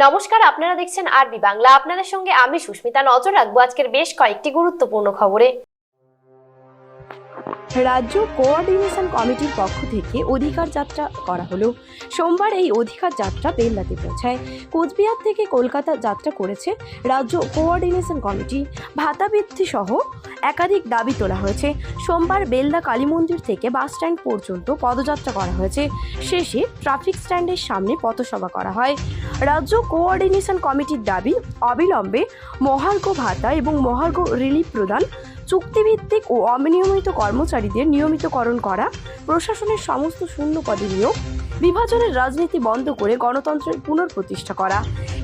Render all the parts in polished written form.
নমস্কার, আপনারা দেখছেন আরবি বাংলা। আপনাদের সঙ্গে আমি সুস্মিতা। নজর রাখবো আজকের বেশ কয়েকটি গুরুত্বপূর্ণ খবরে। রাজ্য কোঅর্ডিনেশন কমিটির পক্ষ থেকে অধিকার যাত্রা করা হলো। সোমবার এই অধিকার যাত্রা বেলদাতে পৌঁছায়। কোচবিহার থেকে কলকাতা যাত্রা করেছে রাজ্য কোঅর্ডিনেশন কমিটি। ভাতা বৃদ্ধি সহ একাধিক দাবি তোলা হয়েছে। সোমবার বেলদা কালী মন্দির থেকে বাস স্ট্যান্ড পর্যন্ত পদযাত্রা করা হয়েছে। শেষে ট্রাফিক স্ট্যান্ডের সামনে পথসভা করা হয়। রাজ্য কোঅর্ডিনেশন কমিটির দাবি, অবিলম্বে মহার্ঘ ভাতা এবং মহার্ঘ রিলিফ প্রদান, চুক্তিভিত্তিক ও অনিয়মিত কর্মচারীদের নিয়মিতকরণ করা, প্রশাসনের সমস্ত শূন্য পদে নিয়োগ, বিভাজনের রাজনীতি বন্ধ করে গণতন্ত্রের পুনঃপ্রতিষ্ঠা করা।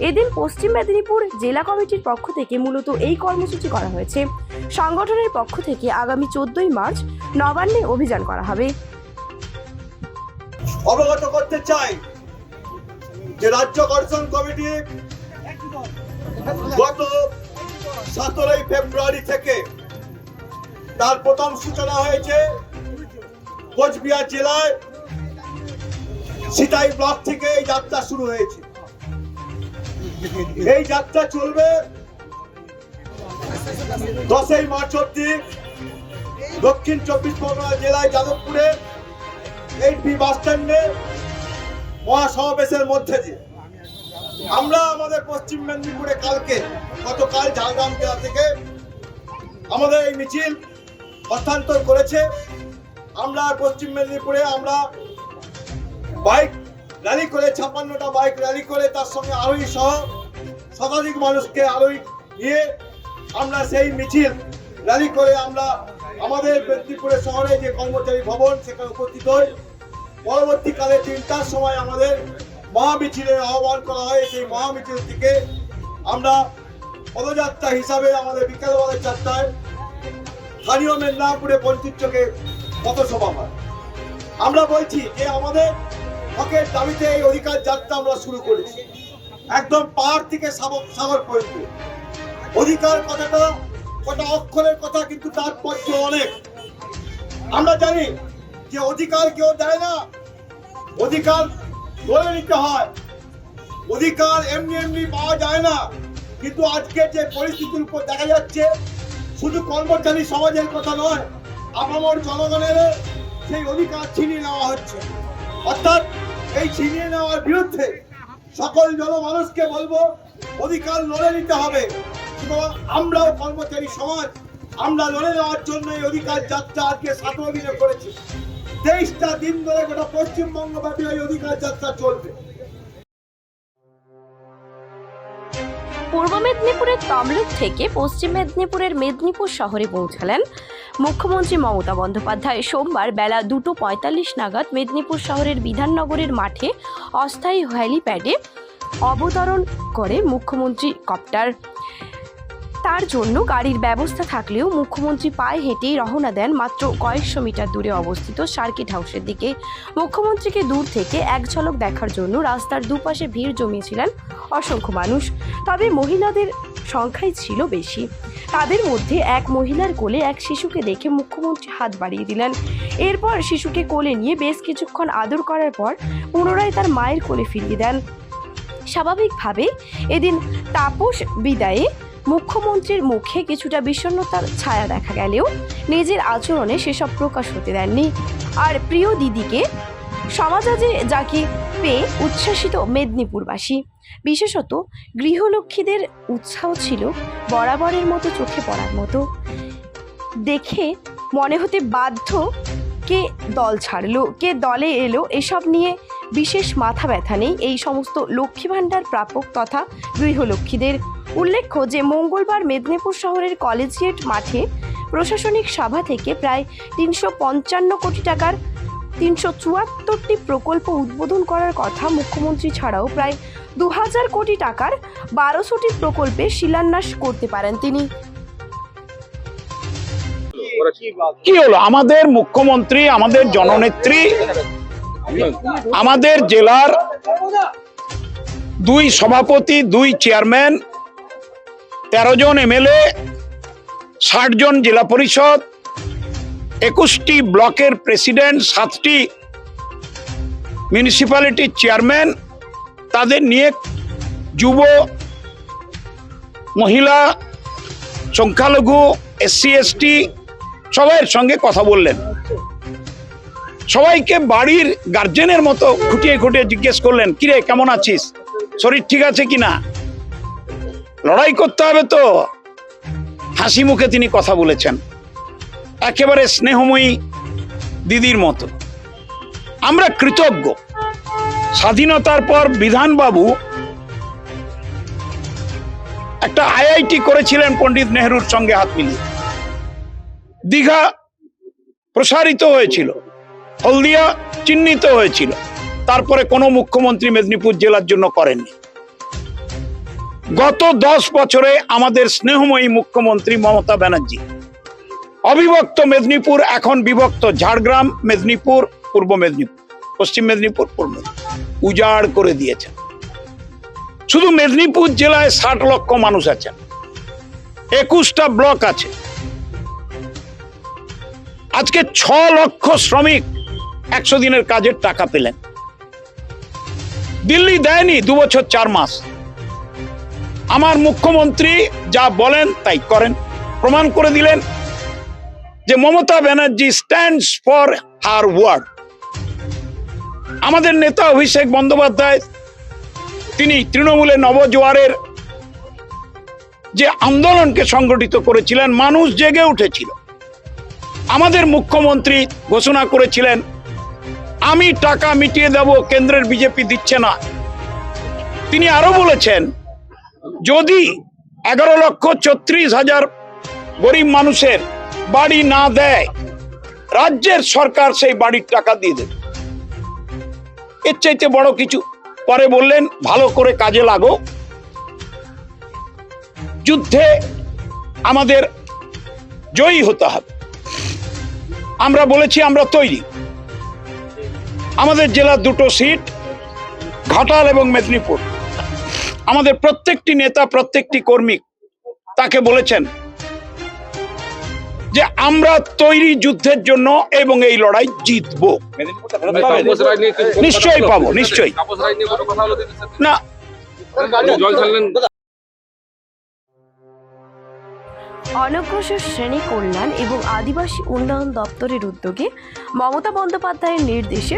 এদিন পশ্চিম মেদিনীপুর জেলা কমিটির পক্ষ থেকে মূলত এই কর্মসূচি করা হয়েছে। সংগঠনের পক্ষ থেকে আগামী 14ই মার্চ নবান্নে অভিযান করা হবে। অবগত করতে চাই যে রাজ্য কোঅর্ডিনেশন কমিটি গত 17ই ফেব্রুয়ারি থেকে তার প্রথম সূচনা হয়েছে কোচবিহার জেলায় সিতাই ব্লক থেকে এই যাত্রা শুরু হয়েছে। এই যাত্রা চলবে 10ই মার্চ অব্দি দক্ষিণ 24 পরগনা জেলায় যাদবপুরে 8B বাস স্ট্যান্ডে মহাসমাবেশের মধ্যে দিয়ে আমরা আমাদের পশ্চিম মেদিনীপুরে গতকাল ঝাড়গ্রাম জেলা থেকে আমাদের এই মিছিল হস্তান্তর করেছে। আমরা পশ্চিম মেদিনীপুরে আমরা বাইক র্যালি করে 56টা বাইক র্যালি করে তার সঙ্গে আরোহী সহ শতাধিক মানুষকে আরোহী নিয়ে আমরা সেই মিছিল র্যালি করে আমরা আমাদের মেদিনীপুরের শহরে যে কর্মচারী ভবন সেখানে উপস্থিত হই। পরবর্তীকালে 3টার সময় আমাদের মহামিছিলের আহ্বান করা হয়। সেই মহামিছিল থেকে আমরা পদযাত্রা হিসাবে আমাদের বিকেলবেলা 4টায় স্থানীয় মেদিনীপুরে পঞ্চায়েত চকে পথসভা হয়। আমরা বলছি যে আমাদের হকের দাবিতে এই অধিকার যাত্রা আমরা শুরু করেছি, একদম পাহাড় থেকে সাগর পর্যন্ত। অধিকার কথাটা কটা অক্ষরের কথা, কিন্তু তাৎপর্য অনেক। আমরা জানি যে অধিকার কেউ দেয় না, অধিকার ধরে নিতে হয়। অধিকার এমনি এমনি পাওয়া যায় না। কিন্তু আজকে যে পরিস্থিতির উপর দেখা যাচ্ছে, শুধু কর্মচারী সমাজের কথা নয়, আপামর জনগণের সেই অধিকার ছিনিয়ে নেওয়া হচ্ছে। অর্থাৎ এই ছিনিয়ে নেওয়ার বিরুদ্ধে সকল জনমানুষকে বলবো, অধিকার লড়ে নিতে হবে। আমরাও কর্মচারী সমাজ, আমরা লড়ে নেওয়ার জন্য এই অধিকার যাত্রা আজকে 17 দিনে করেছি। 23টা দিন ধরে গোটা পশ্চিমবঙ্গব্যাপী এই অধিকার যাত্রা চলবে। পূর্ব মেদিনীপুরের তমলুক থেকে পশ্চিম মেদিনীপুরের মেদিনীপুর শহরে পৌঁছালেন মুখ্যমন্ত্রী মমতা বন্দ্যোপাধ্যায়। সোমবার বেলা 2:45 নাগাদ মেদিনীপুর শহরের বিধাননগরের মাঠে অস্থায়ী হেলিপ্যাডে অবতরণ করে মুখ্যমন্ত্রী কপ্টার। তার জন্য গাড়ির ব্যবস্থা থাকলেও মুখ্যমন্ত্রী পায়ে হেঁটেই রওনা দেন মাত্র কয়েকশো মিটার দূরে অবস্থিত সার্কিট হাউসের দিকে। মুখ্যমন্ত্রীকে দূর থেকে এক ঝলক দেখার জন্য রাস্তার দুপাশে ভিড় জমিয়েছিলেন অসংখ্য মানুষ। তবে মহিলাদের সংখ্যাই ছিল বেশি। তাদের মধ্যে এক মহিলার কোলে এক শিশুকে দেখে মুখ্যমন্ত্রী হাত বাড়িয়ে দিলেন। এরপর শিশুকে কোলে নিয়ে বেশ কিছুক্ষণ আদর করার পর পুনরায় তার মায়ের কোলে ফিরিয়ে দেন। স্বাভাবিকভাবে এদিন তাপস বিদায়ে মুখ্যমন্ত্রীর মুখে কিছুটা বিষণ্ণতার ছায়া দেখা গেলেও নিজের আচরণে সেসব প্রকাশ হতে দেননি। আর প্রিয় দিদিকে সমাজে যাকে পেয়ে উচ্ছ্বাসিত মেদিনীপুরবাসী, বিশেষত গৃহলক্ষ্মীদের উৎসাহ ছিল বরাবরের মতো চোখে পড়ার মতো। দেখে মনে হতে বাধ্য কে দল ছাড়লো, কে দলে এলো, এসব নিয়ে বিশেষ মাথা ব্যথা নেই এই সমস্ত লক্ষ্মী ভাণ্ডার প্রাপক তথা গৃহলক্ষ্মীদের। উল্লেখ্য যে মঙ্গলবার মেদিনীপুর শহরের কলেজিয়েট মাঠে প্রশাসনিক সভা থেকে প্রায় 355 কোটি টাকার 374টি প্রকল্প উদ্বোধন করার কথা। মুখ্যমন্ত্রী ছাড়াও প্রায় 2000 কোটি টাকার 1200টি প্রকল্পে শিলান্যাস করতে পারেন তিনি। কি হলো, আমাদের মুখ্যমন্ত্রী, আমাদের জননেত্রী, আমাদের জেলার 2 সভাপতি, 2 চেয়ারম্যান, 13 জন এমএলএ, 60 জন জেলা পরিষদ, 21টি ব্লকের প্রেসিডেন্ট, 7টি মিউনিসিপ্যালিটির চেয়ারম্যান, তাদের নিয়ে যুব, মহিলা, সংখ্যালঘু, SC ST সবাইয়ের সঙ্গে কথা বললেন। সবাইকে বাড়ির গার্জেনের মতো খুঁটিয়ে খুঁটিয়ে জিজ্ঞেস করলেন, কিরে কেমন আছিস, শরীর ঠিক আছে কিনা, লড়াই করতে হবে তো। হাসি মুখে তিনি কথা বলেছেন, একেবারে স্নেহময়ী দিদির মতো। আমরা কৃতজ্ঞ। স্বাধীনতার পর বিধানবাবু একটা IIT করেছিলেন পণ্ডিত নেহরুর সঙ্গে হাত মিলিয়ে। দীঘা প্রসারিত হয়েছিল, হলদিয়া চিহ্নিত হয়েছিল। তারপরে কোনো মুখ্যমন্ত্রী মেদিনীপুর জেলার জন্য করেননি। গত 10 বছরে আমাদের স্নেহময়ী মুখ্যমন্ত্রী মমতা ব্যানার্জি অবিভক্ত মেদিনীপুর এখন বিভক্ত ঝাড়গ্রাম, মেদিনীপুর, পূর্ব মেদিনীপুর, পশ্চিম মেদিনীপুর, পূর্ব মেদিনীপুর উজাড় করে দিয়েছেন। শুধু মেদিনীপুর জেলায় 60 লক্ষ মানুষ আছেন, 21টা ব্লক আছে। আজকে 6 লক্ষ শ্রমিক 100 দিনের কাজের টাকা পেলেন। দিল্লি দেয়নি 2 বছর 4 মাস। আমার মুখ্যমন্ত্রী যা বলেন তাই করেন। প্রমাণ করে দিলেন যে Mamata Banerjee stands for her word. আমাদের নেতা অভিষেক বন্দ্যোপাধ্যায় তিনি তৃণমূলের নবজোয়ারের যে আন্দোলনকে সংগঠিত করেছিলেন, মানুষ জেগে উঠেছিল। আমাদের মুখ্যমন্ত্রী ঘোষণা করেছিলেন, আমি টাকা মিটিয়ে দেব, কেন্দ্রের বিজেপি দিচ্ছে না। তিনি আরো বলেছেন, যদি 11,34,000 গরিব মানুষের বাড়ি না দেয়, রাজ্যের সরকার সেই বাড়ির টাকা দিয়ে দেবে। এর চাইতে বড় কিছু। পরে বললেন, ভালো করে কাজে লাগো, যুদ্ধে আমাদের জয়ী হতে হবে। আমরা বলেছি আমরা তৈরি। আমাদের জেলার 2টো সিট, ঘাটাল এবং মেদিনীপুর। আমাদের প্রত্যেকটি নেতা, প্রত্যেকটি কর্মী তাকে বলেছেন যে আমরা তৈরি যুদ্ধের জন্য এবং এই লড়াই জিতবো। নিশ্চয়ই পাবো, নিশ্চয়ই না। অনগ্রসর শ্রেণী কল্যাণ এবং আদিবাসী উন্নয়ন দপ্তরের উদ্যোগে মমতা বন্দ্যোপাধ্যায়ের নির্দেশে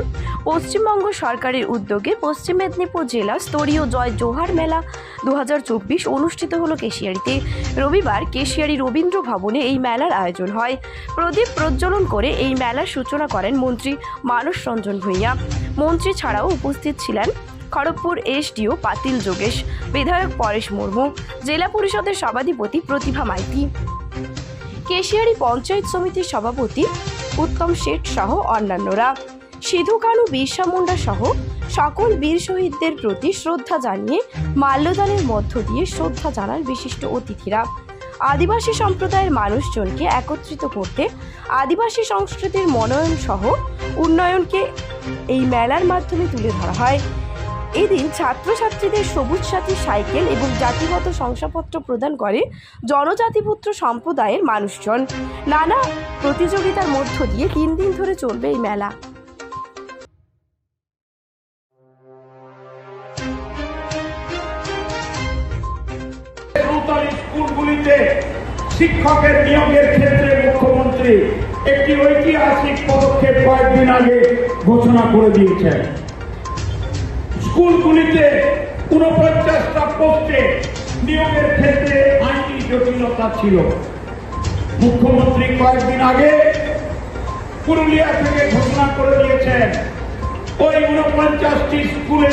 পশ্চিমবঙ্গ সরকারের উদ্যোগে পশ্চিম মেদিনীপুর জেলা স্তরীয় জয় জোহার মেলা 2024 অনুষ্ঠিত হলো কেশিয়ারিতে। রবিবার কেশিয়ারি রবীন্দ্র ভবনে এই মেলার আয়োজন হয়। প্রদীপ প্রজ্বলন করে এই মেলার সূচনা করেন মন্ত্রী মানস রঞ্জন ভূঁইয়া। মন্ত্রী ছাড়াও উপস্থিত ছিলেন খড়গপুর SDO পাতিল যোগেশ, বিধায়ক পরেশ মুর্মু, জেলা পরিষদের সভাধিপতি প্রতিভা মাইতি, কেশিয়ারি পঞ্চায়েত সমিতির সভাপতি উত্তম শেঠ সহ অন্যান্যরা। সিধু কানু, বিরসা মুন্ডা সহ সকল বীর শহীদদের প্রতি শ্রদ্ধা জানিয়ে মাল্যদানের মধ্য দিয়ে শ্রদ্ধা জানান বিশিষ্ট অতিথিরা। আদিবাসী সম্প্রদায়ের মানুষজনকে একত্রিত করতে আদিবাসী সংস্কৃতির মনোনয়ন সহ উন্নয়নকে এই মেলার মাধ্যমে তুলে ধরা হয়। এদিন ছাত্রছাত্রীদের সবুজ সাথী সাইকেল এবং জাতিগত শংসাপত্র প্রদান করে জনজাতিপুত্র সম্প্রদায়ের মানুষজন। নানা প্রতিযোগিতার মধ্য দিয়ে 3 দিন ধরে চলবে এই মেলা। স্কুলগুলিতে শিক্ষকের নিয়োগের ক্ষেত্রে মুখ্যমন্ত্রী একটি ঐতিহাসিক পদক্ষেপ কয়েকদিন আগে ঘোষণা করে দিয়েছেন। স্কুলগুলিতে 49টা পোস্টে নিয়োগের ক্ষেত্রে আইনি জটিলতা ছিল। মুখ্যমন্ত্রী কয়েকদিন আগে পুরুলিয়া থেকে ঘোষণা করে দিয়েছেন, ওই 49টি স্কুলে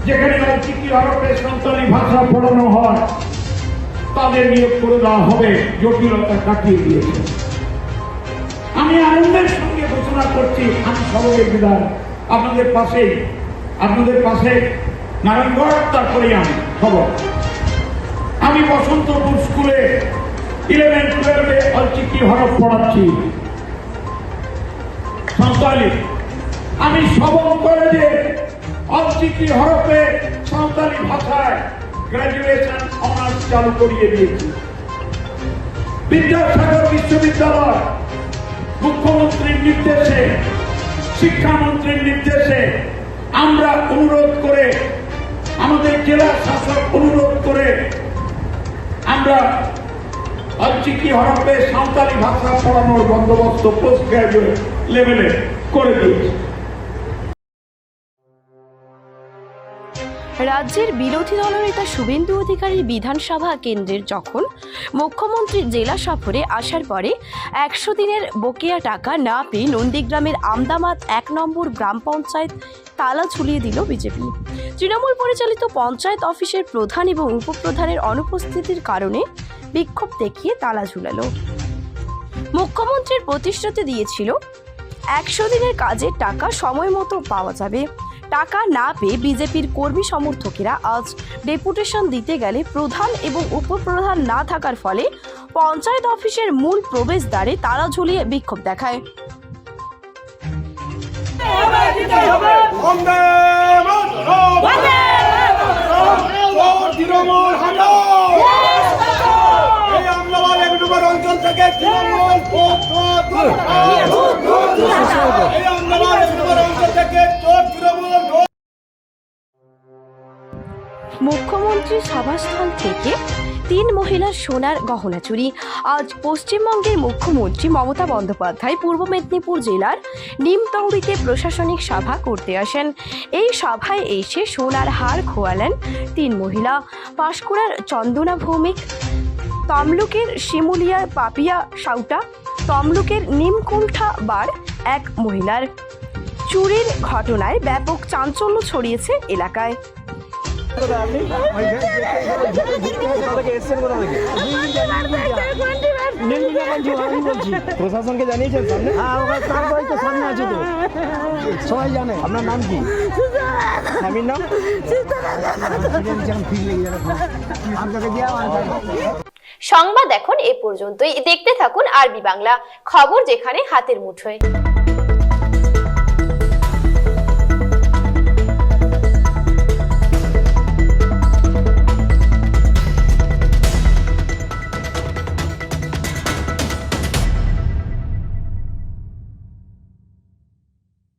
যেখানে অলচিকি হরফে সাঁওতালি ভাষা পড়ানো হয় তাদের নিয়োগ করে দেওয়া হবে। জটিলতা কাটিয়ে দিয়েছে। আমি আনন্দের সঙ্গে ঘোষণা করছি, আমি সবকে বিধান আপনাদের পাশে নারায়ণগড়, তারপরে আমি খবর। আমি বসন্তপুর স্কুলে 11-12 অলচিকি হরফ পড়াচ্ছি সাঁওতালি। আমি সবং কলেজে অলচিকি হরফে সাঁওতালি ভাষায় গ্রাজুয়েশন অনার্স চালু করিয়ে দিয়েছি। বিদ্যাসাগর বিশ্ববিদ্যালয় মুখ্যমন্ত্রীর নির্দেশে, শিক্ষামন্ত্রীর নির্দেশে আমরা অনুরোধ করে আমাদের জেলা শাসক অনুরোধ করে আমরা কি হরপে সাঁওতালি ভাষা পড়ানোর বন্দোবস্ত পোস্ট গ্রাজুয়েট লেভেলে করে দিয়েছি। রাজ্যের বিরোধী দলনেতা শুভেন্দু অধিকারীর বিধানসভা কেন্দ্রের যখন মুখ্যমন্ত্রী জেলা সফরে আসার পরে 100 দিনের বকেয়া টাকা না পেয়ে নন্দীগ্রামের আমদামাত 1 নম্বর গ্রাম পঞ্চায়েত তালা ঝুলিয়ে দিল বিজেপি। তৃণমূল পরিচালিত পঞ্চায়েত অফিসের প্রধান এবং উপপ্রধানের অনুপস্থিতির কারণে বিক্ষোভ দেখিয়ে তালা ঝুলালো। মুখ্যমন্ত্রীর প্রতিশ্রুতি দিয়েছিল 100 দিনের কাজের টাকা সময় মতো পাওয়া যাবে। টাকা না পেয়ে বিজেপির কর্মী সমর্থকেরা আজ ডেপুটেশন দিতে গেলে প্রধান এবং উপপ্রধান না থাকার ফলে পঞ্চায়েত অফিসের মূল প্রবেশদ্বারে তালা ঝুলিয়ে বিক্ষোভ দেখায়। অঞ্চল থেকে মুখ্যমন্ত্রীর সভাস্থল থেকে 3 মহিলার সোনার গহনা চুরি। আজ পশ্চিমবঙ্গের মুখ্যমন্ত্রী মমতা বন্দ্যোপাধ্যায় পূর্ব মেদিনীপুর জেলার নিমতৌড়িতে প্রশাসনিক সভা করতে আসেন। এই সভায় এসে সোনার হার খোয়ালেন 3 মহিলা। পাঁশকুড়ার চন্দনা ভৌমিক, তমলুকের শিমুলিয়ার পাপিয়া সাউটা, তমলুকের নিমকুণ্ঠা বার এক মহিলার। চুরির ঘটনায় ব্যাপক চাঞ্চল্য ছড়িয়েছে এলাকায়। প্রশাসনকে জানিয়েছেন সামনে? তারপরে তো সামনে আছে তো, সবাই জানে। আপনার নাম কি? স্বামীর নাম? সংবাদ এখন এ পর্যন্তই। দেখতে থাকুন আরবি বাংলা, খবর যেখানে হাতের মুঠোয়।